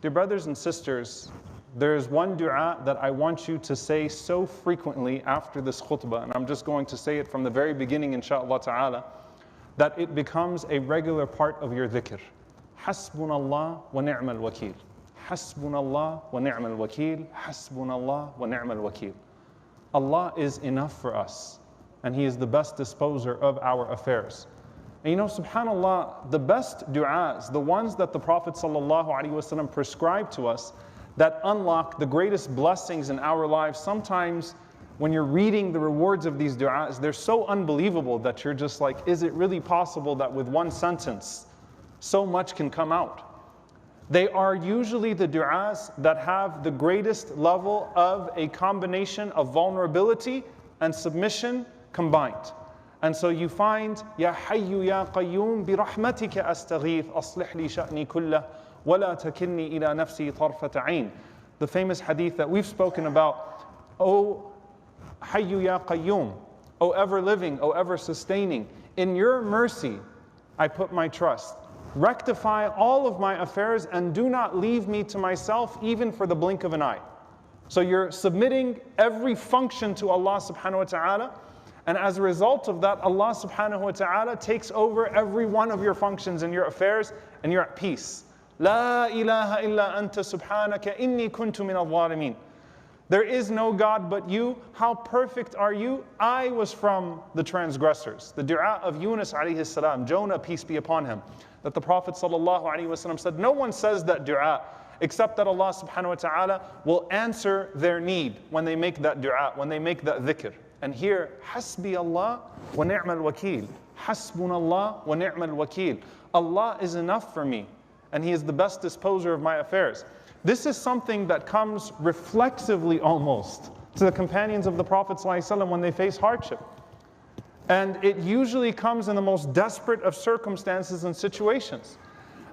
Dear brothers and sisters, there is one dua that I want you to say so frequently after this khutbah, and I'm just going to say it from the very beginning, inshaAllah ta'ala, that it becomes a regular part of your dhikr. Hasbunallah wa ni'mal wakeel. Hasbunallah wa ni'mal wakeel. Hasbunallah wa ni'mal wakeel. Allah is enough for us, and He is the best disposer of our affairs. And you know, subhanAllah, the best du'as, the ones that the Prophet ﷺ prescribed to us, that unlock the greatest blessings in our lives, sometimes when you're reading the rewards of these du'as, they're so unbelievable that you're just like, is it really possible that with one sentence, so much can come out? They are usually the du'as that have the greatest level of a combination of vulnerability and submission combined. And so you find, Ya Hayyu Ya Qayyum bi rahmatika astaghith aslih li sha'ni kullah wa la takilni ila nafsi tarfata ayn. The famous hadith that we've spoken about, O Hayyu Ya Qayyum, O ever living, O ever sustaining, in your mercy I put my trust. Rectify all of my affairs and do not leave me to myself even for the blink of an eye. So you're submitting every function to Allah subhanahu wa ta'ala, and as a result of that, Allah subhanahu wa ta'ala takes over every one of your functions and your affairs, and you're at peace. La ilaha illa anta subhanaka inni kuntu min al-zalimin. There is no God but you. How perfect are you? I was from the transgressors. The dua of Yunus alayhi salam, Jonah, peace be upon him, that the Prophet sallallahu alaihi wasallam said, no one says that dua except that Allah subhanahu wa ta'ala will answer their need when they make that dua, when they make that dhikr. And here, Hasbi Allah wa ni'mal wakeel. Hasbunallah wa ni'mal wakeel. Allah is enough for me, and He is the best disposer of my affairs. This is something that comes reflexively almost to the companions of the Prophet ﷺ when they face hardship. And it usually comes in the most desperate of circumstances and situations.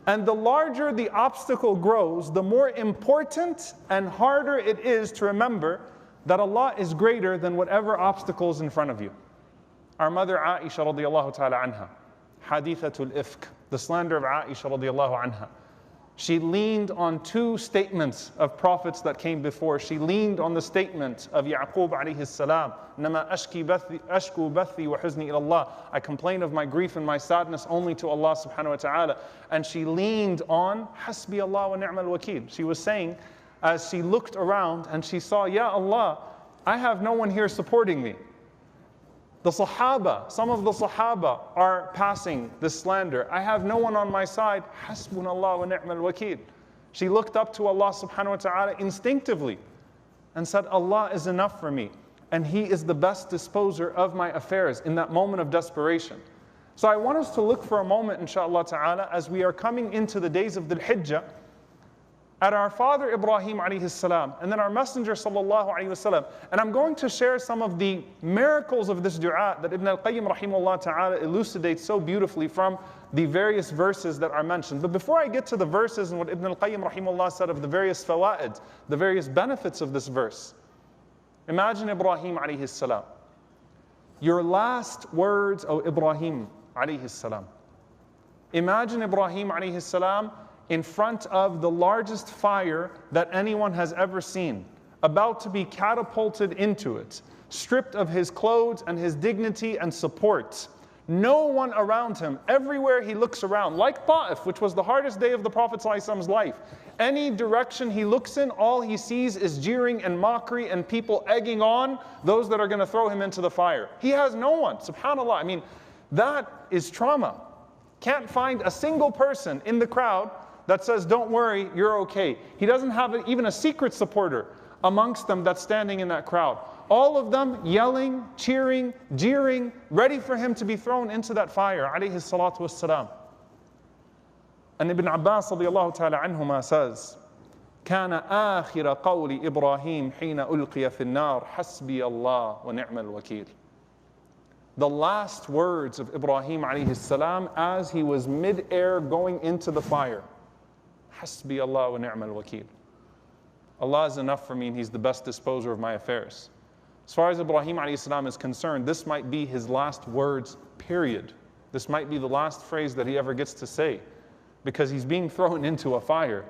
And the larger the obstacle grows, the more important and harder it is to remember that Allah is greater than whatever obstacles in front of you. Our mother Aisha radiallahu ta'ala anha, hadithatul ifk, the slander of Aisha radiallahu anha. She leaned on two statements of prophets that came before. She leaned on the statement of Yaqub alayhi salam, Nama ashku bathi wa huzni ila Allah. I complain of my grief and my sadness only to Allah subhanahu wa ta'ala. And she leaned on Hasbi Allah wa ni'mal wakeel. She was saying, as she looked around and she saw, Ya Allah, I have no one here supporting me. The Sahaba, some of the Sahaba are passing this slander. I have no one on my side. Hasbunallah wa ni'mal wakeel. She looked up to Allah subhanahu wa ta'ala instinctively and said, Allah is enough for me, and He is the best disposer of my affairs in that moment of desperation. So I want us to look for a moment, inshaAllah ta'ala, as we are coming into the days of Dhul Hijjah, at our father Ibrahim alayhi salam, and then our messenger sallallahu alayhi wasallam. And I'm going to share some of the miracles of this dua that Ibn al-Qayyim rahimahullah ta'ala elucidates so beautifully from the various verses that are mentioned. But before I get to the verses and what Ibn al-Qayyim rahimahullah said of the various fawaid, the various benefits of this verse, imagine Ibrahim alayhi salam. Your last words, O Ibrahim alayhi salam. Imagine Ibrahim alayhi salam in front of the largest fire that anyone has ever seen, about to be catapulted into it, stripped of his clothes and his dignity and support. No one around him, everywhere he looks around, like Ta'if, which was the hardest day of the Prophet ﷺ's life. Any direction he looks in, all he sees is jeering and mockery and people egging on those that are going to throw him into the fire. He has no one, subhanAllah. I mean, that is trauma. Can't find a single person in the crowd that says, don't worry, you're okay. He doesn't have even a secret supporter amongst them that's standing in that crowd. All of them yelling, cheering, jeering, ready for him to be thrown into that fire, alayhi salatu wassalam. And Ibn Abbas radiyallahu ta'ala anhuma says, كان آخر قول إبراهيم حين ألقي في النار حسبي الله ونعم الوكيل. The last words of Ibrahim alayhi salam as he was mid-air going into the fire. Hasbi Allah wa ni'mal wakeel. Allah is enough for me and He's the best disposer of my affairs. As far as Ibrahim alayhi salam is concerned, this might be his last words, period. This might be the last phrase that he ever gets to say, because he's being thrown into a fire.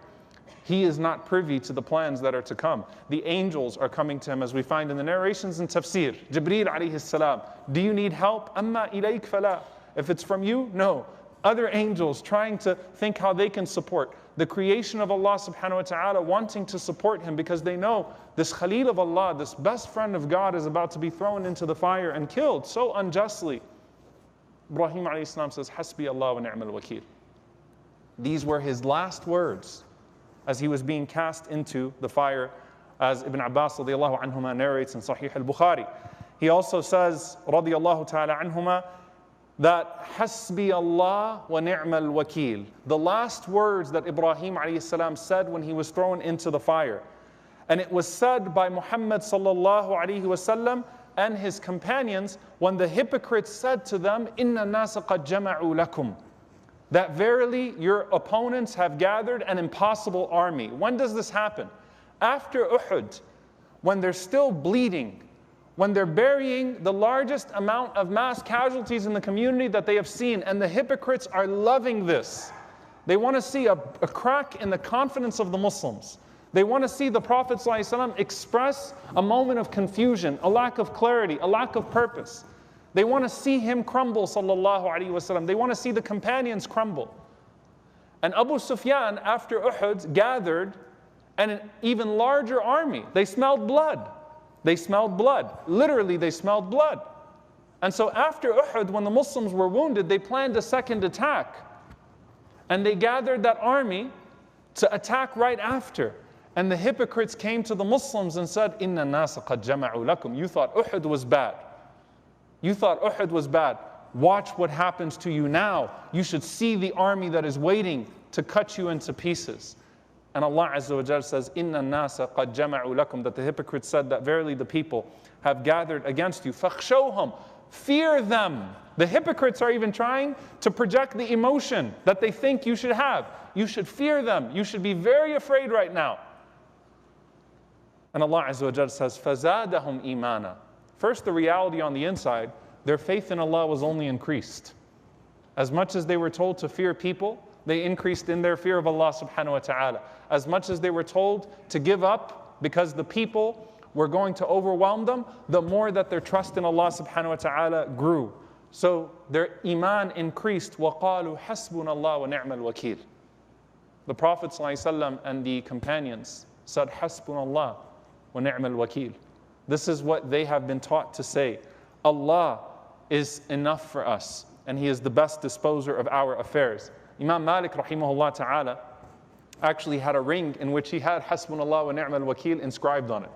He is not privy to the plans that are to come. The angels are coming to him, as we find in the narrations in Tafsir. Jibreel alayhi salam, do you need help? Amma ilayk fala. If it's from you, no. Other angels trying to think how they can support. The creation of Allah subhanahu wa ta'ala wanting to support him because they know this Khalil of Allah, this best friend of God, is about to be thrown into the fire and killed so unjustly. Ibrahim alayhi salam says, Hasbi Allah wa ni'mal wakil. These were his last words as he was being cast into the fire, as Ibn Abbas radiallahu anhuma narrates in Sahih al-Bukhari. He also says, radiallahu ta'ala anhuma, that Hasbi Allah wa ni'mal wakil. The last words that Ibrahim alayhi salam said when he was thrown into the fire. And it was said by Muhammad sallallahu alayhi wasallam and his companions when the hypocrites said to them, Inna nasa qad jama'u lakum. That verily your opponents have gathered an impossible army. When does this happen? After Uhud, when they're still bleeding, when they're burying the largest amount of mass casualties in the community that they have seen, and the hypocrites are loving this. They want to see a crack in the confidence of the Muslims. They want to see the Prophet ﷺ express a moment of confusion, a lack of clarity, a lack of purpose. They want to see him crumble, sallallahu alaihi wasallam. They want to see the companions crumble. And Abu Sufyan, after Uhud, gathered an even larger army. They smelled blood. They smelled blood. Literally, they smelled blood. And so after Uhud, when the Muslims were wounded, they planned a second attack. And they gathered that army to attack right after. And the hypocrites came to the Muslims and said, Inna nasa qad jama'u lakum. You thought Uhud was bad. You thought Uhud was bad. Watch what happens to you now. You should see the army that is waiting to cut you into pieces. And Allah Azza wa Jalla says, Inna nasa qad jama'u lakum, that the hypocrites said that verily the people have gathered against you. Fakhshawhum, fear them. The hypocrites are even trying to project the emotion that they think you should have. You should fear them. You should be very afraid right now. And Allah Azza wa Jalla says, فَزَادَهُمْ إِيمَانًا. First, the reality on the inside, their faith in Allah was only increased. As much as they were told to fear people, they increased in their fear of Allah subhanahu wa ta'ala. As much as they were told to give up because the people were going to overwhelm them, the more that their trust in Allah subhanahu wa ta'ala grew. So their iman increased. وَقَالُوا حَسْبُنَ اللَّهُ وَنِعْمَ الْوَكِيلُ. The Prophet ﷺ and the companions said, حَسْبُنَ اللَّهُ وَنِعْمَ الْوَكِيلُ. This is what they have been taught to say. Allah is enough for us, and He is the best disposer of our affairs. Imam Malik rahimahullah ta'ala actually had a ring in which he had Hasbunallah wa ni'mal wakil inscribed on it.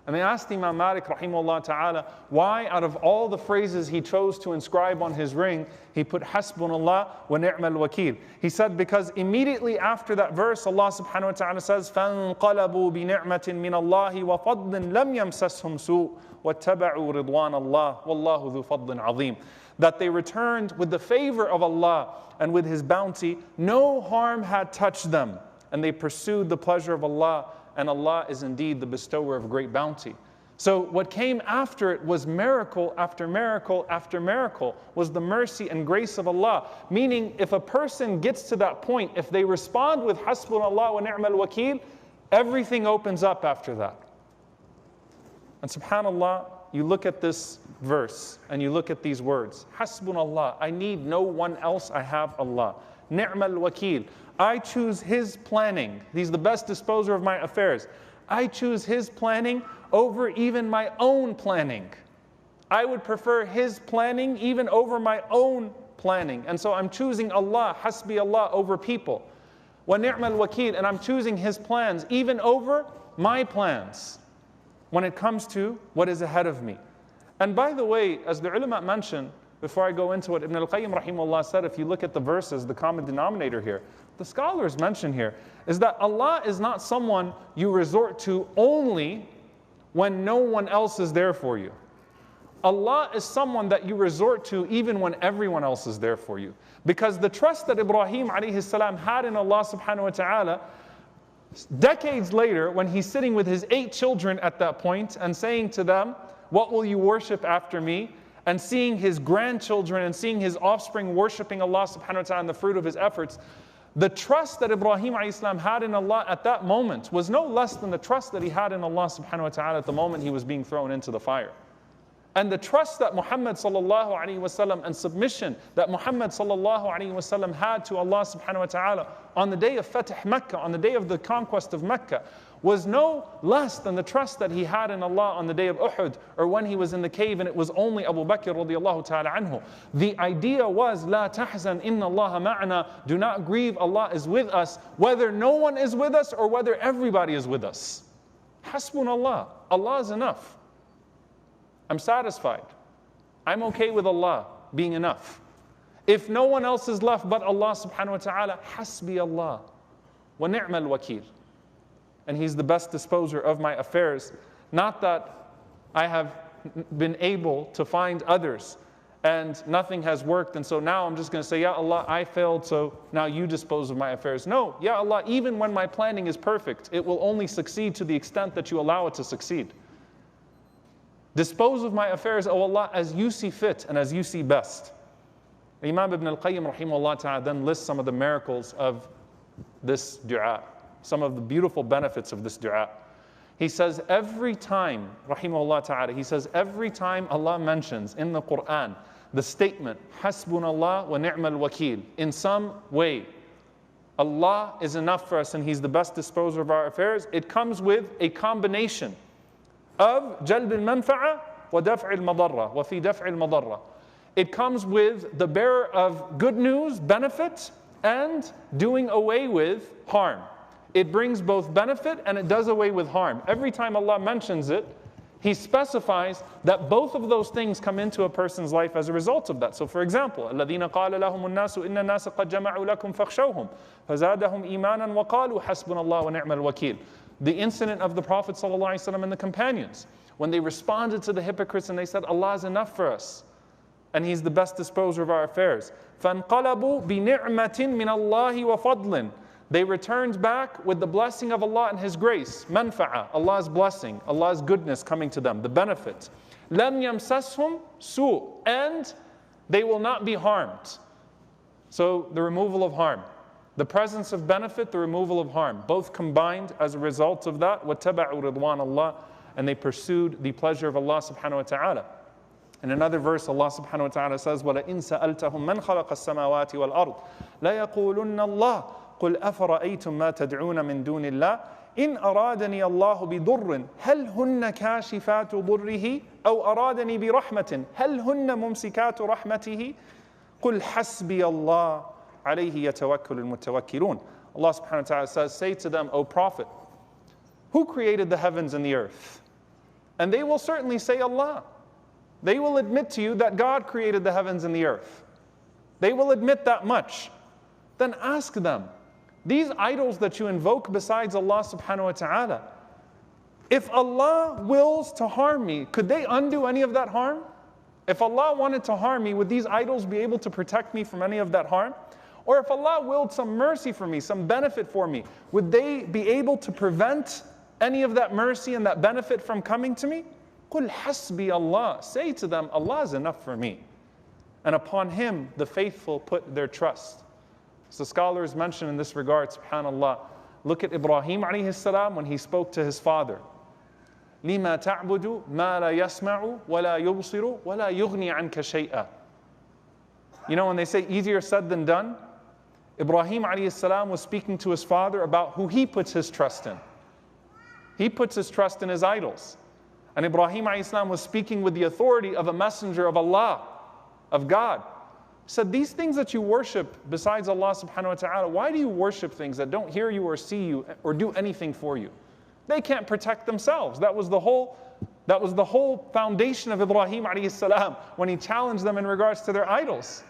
And they asked Imam Malik rahimahullah ta'ala why out of all the phrases he chose to inscribe on his ring, he put Hasbunallah wa ni'mal wakil. He said because immediately after that verse, Allah subhanahu wa ta'ala says, فَانْقَلَبُوا بِنِعْمَةٍ مِّنَ اللَّهِ وَفَضْلٍ لَمْ يَمْسَسْهُمْ سُوءٌ وَاتَّبَعُوا رِضْوَانَ اللَّهِ وَاللَّهُ ذُو فَضْلٍ عَظِيمٍ. That they returned with the favor of Allah and with His bounty, no harm had touched them, and they pursued the pleasure of Allah, and Allah is indeed the bestower of great bounty. So what came after it was miracle after miracle after miracle, was the mercy and grace of Allah. Meaning, if a person gets to that point, if they respond with Hasbunallah wa ni'mal wakil, everything opens up after that. And subhanAllah, you look at this verse and you look at these words. Hasbunallah, I need no one else, I have Allah. Ni'mal wakil, I choose His planning. He's the best disposer of my affairs. I choose His planning over even my own planning. I would prefer His planning even over my own planning. And so I'm choosing Allah, Hasbi Allah, over people. Wa ni'mal wakil, and I'm choosing His plans even over my plans when it comes to what is ahead of me. And by the way, as the ulama mentioned, before I go into what Ibn al-Qayyim rahimahullah said, if you look at the verses, the common denominator here, the scholars mention here, is that Allah is not someone you resort to only when no one else is there for you. Allah is someone that you resort to even when everyone else is there for you. Because the trust that Ibrahim alayhi salam had in Allah subhanahu wa ta'ala, decades later, when he's sitting with his 8 children at that point and saying to them, what will you worship after me? And seeing his grandchildren and seeing his offspring worshiping Allah subhanahu wa ta'ala and the fruit of his efforts, The trust that Ibrahim ﷺ had in Allah at that moment was no less than the trust that he had in Allah subhanahu wa ta'ala at the moment he was being thrown into the fire. And the trust that Muhammad sallallahu alaihi wasallam and submission that Muhammad sallallahu alaihi wasallam had to Allah subhanahu wa ta'ala on the day of Fatih Mecca, on the day of the conquest of Mecca, was no less than the trust that he had in Allah on the day of Uhud, or when he was in the cave and it was only Abu Bakr radiallahu ta'ala anhu. The idea was, La tahzan inna Allah ma'ana, do not grieve, Allah is with us, whether no one is with us or whether everybody is with us. Hasbunallah, Allah is enough. I'm satisfied. I'm okay with Allah being enough. If no one else is left but Allah subhanahu wa ta'ala, hasbi Allah wa ni'mal wakil. And He's the best disposer of my affairs. Not that I have been able to find others and nothing has worked, and so now I'm just going to say, Ya Allah, I failed, so now you dispose of my affairs. No, Ya Allah, even when my planning is perfect, it will only succeed to the extent that you allow it to succeed. Dispose of my affairs, O Allah, as you see fit and as you see best. Imam Ibn al-Qayyim rahimahullah ta'ala then lists some of the miracles of this dua, some of the beautiful benefits of this dua. He says every time, rahimahullah ta'ala, he says every time Allah mentions in the Quran the statement, Hasbunallah wa ni'mal wakil, in some way, Allah is enough for us and He's the best disposer of our affairs, it comes with a combination of jalb al-manfa'a wa daf' al-madarra, wa fi daf' al-madarra. It comes with the bearer of good news, benefit, and doing away with harm. It brings both benefit and it does away with harm. Every time Allah mentions it, He specifies that both of those things come into a person's life as a result of that. So for example, الَّذِينَ قَالَ لَهُمُ النَّاسُ إِنَّ النَّاسَ قَدْ جَمَعُوا لَكُمْ فَاخْشَوْهُمْ فَزَادَهُمْ إِيمَانًا وَقَالُوا حَسْبُنَا اللَّهُ وَنِعْمَ الْوَكِيلُ. The incident of the Prophet ﷺ and the companions, when they responded to the hypocrites and they said, Allah is enough for us and He's the best disposer of our affairs. فَانْقَلَبُوا بِنِعْمَةٍ مِّنَ اللَّهِ وَفَضْلٍ. They returned back with the blessing of Allah and His grace. Manfa'a, Allah's blessing, Allah's goodness coming to them, the benefit. لَمْ يَمْسَسْهُمْ سُوء. And they will not be harmed. So the removal of harm. The presence of benefit, the removal of harm. Both combined as a result of that. وَاتَّبَعُوا رِضْوَانَ اللَّهِ. And they pursued the pleasure of Allah subhanahu wa ta'ala. In another verse, Allah subhanahu wa ta'ala says, وَلَئِن سَأَلْتَهُمْ مَنْ خَلَقَ السَّمَاوَاتِ وَالْأَرْضِ لَيَقُولُنَّ اللَّهِ قُلْ أَفَرَأَيْتُمْ مَا تَدْعُونَ مِن دُونِ اللَّهِ إِنْ أَرَادَنِي اللَّهُ بِضُرٍّ هَلْ هُنَّ كَاشِفَاتُ ضُرِّهِ أَوْ أَرَادَنِي بِرَحْمَةٍ هَلْ هُنَّ مُمْسِكَاتُ رَحْمَتِهِ قُلْ حَسْبِيَ اللَّهُ عَلَيْهِ يَتَوَكَّلُ الْمُتَوَكِّلُونَ. Allah subhanahu wa ta'ala says, say to them, O Prophet, who created the heavens and the earth? And they will certainly say Allah. They will admit to you that God created the heavens and the earth. They will admit that much. Then ask them, these idols that you invoke besides Allah subhanahu wa ta'ala, if Allah wills to harm me, could they undo any of that harm? If Allah wanted to harm me, would these idols be able to protect me from any of that harm? Or if Allah willed some mercy for me, some benefit for me, would they be able to prevent any of that mercy and that benefit from coming to me? قُلْ حَسْبِيَ Allah. Say to them, Allah is enough for me. And upon Him, the faithful put their trust. So scholars mention in this regard, subhanAllah, look at Ibrahim alayhi salam when he spoke to his father. لِمَا تَعْبُدُ مَا لَا يَسْمَعُ وَلَا يُبْصِرُ وَلَا يُغْنِي عَنْكَ شَيْئًا. You know, when they say easier said than done, Ibrahim alayhi salam was speaking to his father about who he puts his trust in. He puts his trust in his idols. And Ibrahim alayhi salam was speaking with the authority of a messenger of Allah, of God. He said, these things that you worship besides Allah subhanahu wa ta'ala, why do you worship things that don't hear you or see you or do anything for you? They can't protect themselves. That was the whole foundation of Ibrahim alayhi salam when he challenged them in regards to their idols.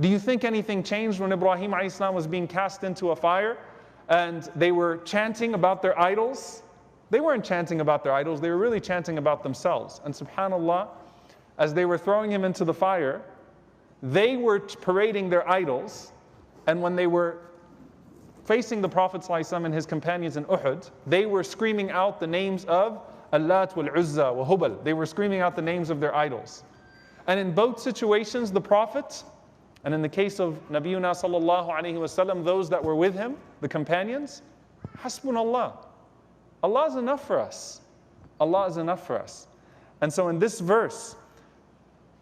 Do you think anything changed when Ibrahim alayhi salam was being cast into a fire and they were chanting about their idols? They weren't chanting about their idols, they were really chanting about themselves. And subhanAllah, as they were throwing him into the fire, they were parading their idols, and when they were facing the Prophet ﷺ and his companions in Uhud, they were screaming out the names of Allat wal Uzza wa Hubal. They were screaming out the names of their idols. And in both situations, the Prophet And in the case of Nabiyuna sallallahu alayhi wasallam, those that were with him, the companions, hasbunallah. Allah is enough for us. Allah is enough for us. And so in this verse,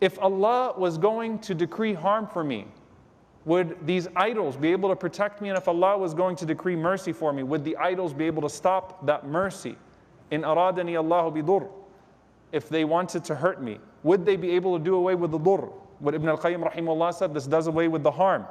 if Allah was going to decree harm for me, would these idols be able to protect me? And if Allah was going to decree mercy for me, would the idols be able to stop that mercy? In aradani Allahu bidur. If they wanted to hurt me, would they be able to do away with the dur? What Ibn al-Qayyim rahimahullah said, this does away with the harm.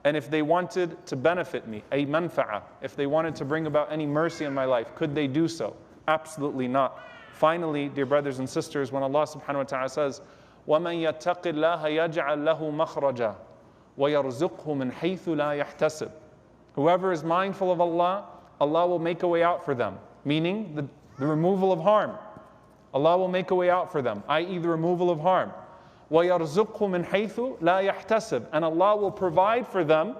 And if they wanted to benefit me, a manfa'a, if they wanted to bring about any mercy in my life, could they do so? Absolutely not. Finally, dear brothers and sisters, when Allah subhanahu wa ta'ala says, وَمَنْ يَتَّقِ اللَّهَ يَجْعَلْ لَهُ مَخْرَجًا وَيَرْزُقْهُ مِنْ حَيْثُ لَا يَحْتَسِبُ. Whoever is mindful of Allah, Allah will make a way out for them, meaning the removal of harm. Allah will make a way out for them, i.e. the removal of harm. وَيَرْزُقْهُ مِنْ حَيْثُ لَا يَحْتَسِبُ. And Allah will provide for them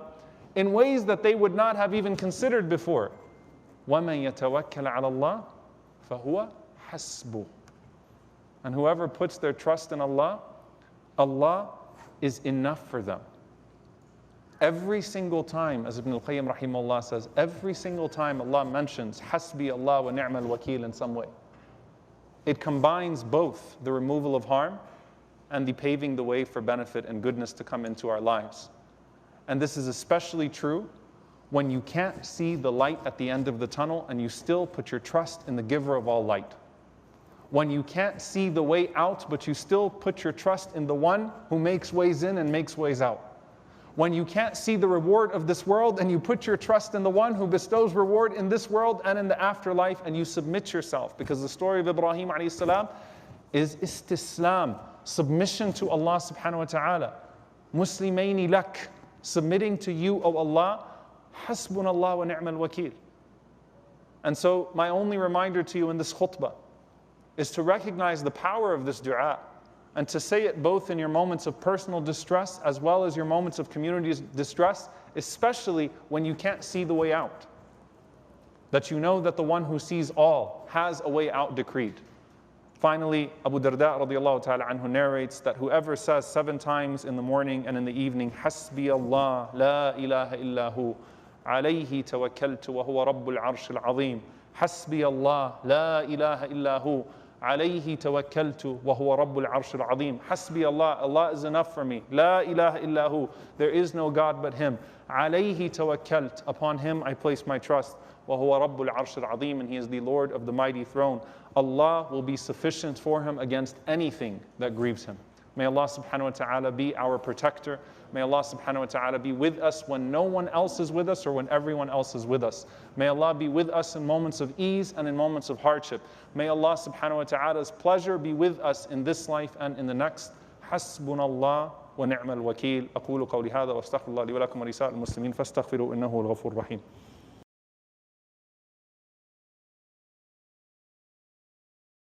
in ways that they would not have even considered before. وَمَنْ يَتَوَكَّلَ عَلَى اللَّهِ فَهُوَ حَسْبُهُ. And whoever puts their trust in Allah, Allah is enough for them. Every single time, as Ibn al-Qayyim rahimahullah says, every single time Allah mentions Hasbi Allah wa ni'mal wakil in some way, it combines both the removal of harm and the paving the way for benefit and goodness to come into our lives. And this is especially true when you can't see the light at the end of the tunnel and you still put your trust in the giver of all light. When you can't see the way out, but you still put your trust in the one who makes ways in and makes ways out. When you can't see the reward of this world and you put your trust in the one who bestows reward in this world and in the afterlife, and you submit yourself. Because the story of Ibrahim alayhi salam is istislam, submission to Allah subhanahu wa ta'ala. Muslimayni lak, submitting to you, O Allah, hasbunallah wa ni'mal wakil. And so my only reminder to you in this khutbah is to recognize the power of this dua, and to say it both in your moments of personal distress as well as your moments of community distress, especially when you can't see the way out. That you know that the one who sees all has a way out decreed. Finally, Abu Darda radiallahu ta'ala anhu narrates that whoever says 7 times in the morning and in the evening, Hasbi Allah, la ilaha illahu, alayhi tawakkaltu wa huwa rabbul arshil azim. Hasbi Allah, la ilaha illahu, alayhi tawakkaltu wa huwa rabbul arshil azim. Hasbi Allah, Allah is enough for me. La ilaha illahu, there is no God but Him. Alayhi tawakkalt, upon Him I place my trust. Wa huwa rabbul arshil azim, and He is the Lord of the mighty throne. Allah will be sufficient for him against anything that grieves him. May Allah subhanahu wa ta'ala be our protector. May Allah subhanahu wa ta'ala be with us when no one else is with us or when everyone else is with us. May Allah be with us in moments of ease and in moments of hardship. May Allah subhanahu wa ta'ala's pleasure be with us in this life and in the next. Hasbunallah wa ni'mal wakil. أقول قولي هذا واستغفر الله لي ولكم ولسائر المسلمين فاستغفروا إنه الغفور الرحيم.